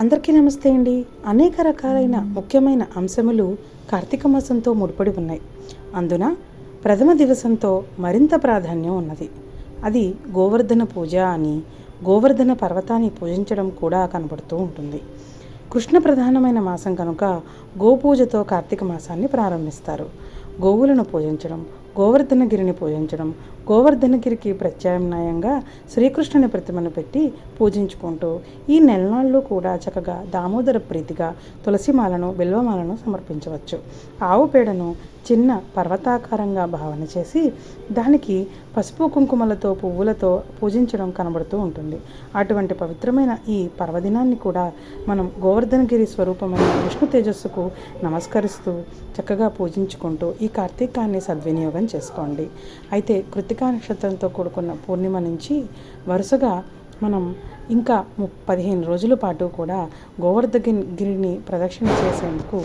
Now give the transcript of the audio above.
అందరికీ నమస్తే అండి. అనేక రకాలైన ముఖ్యమైన అంశములు కార్తీక మాసంతో ముడిపడి ఉన్నాయి. అందున ప్రథమ దివసంతో మరింత ప్రాధాన్యం ఉన్నది. అది గోవర్ధన పూజ అని, గోవర్ధన పర్వతాన్ని పూజించడం కూడా కనబడుతూ ఉంటుంది. కృష్ణ ప్రధానమైన మాసం కనుక గోపూజతో కార్తీక మాసాన్ని ప్రారంభిస్తారు. గోవులను పూజించడం, గోవర్ధనగిరిని పూజించడం, గోవర్ధనగిరికి ప్రత్యామ్నాయంగా శ్రీకృష్ణుని ప్రతిమను పెట్టి పూజించుకుంటూ ఈ నెలనాళ్ళు కూడా చక్కగా దామోదర ప్రీతిగా తులసిమాలను, బిల్వమాలను సమర్పించవచ్చు. ఆవు పేడను చిన్న పర్వతాకారంగా భావన చేసి దానికి పసుపు కుంకుమలతో, పువ్వులతో పూజించడం కనబడుతూ ఉంటుంది. అటువంటి పవిత్రమైన ఈ పర్వదినాన్ని కూడా మనం గోవర్ధనగిరి స్వరూపమైన విష్ణు తేజస్సుకు నమస్కరిస్తూ చక్కగా పూజించుకుంటూ ఈ కార్తీకాన్ని సద్వినియోగం చేసుకోండి. అయితే కృత్తికా నక్షత్రంతో కూడుకున్న పూర్ణిమ నుంచి వరుసగా మనం ఇంకా 15 రోజుల పాటు కూడా గోవర్ధనగిరిని ప్రదక్షిణ చేసేందుకు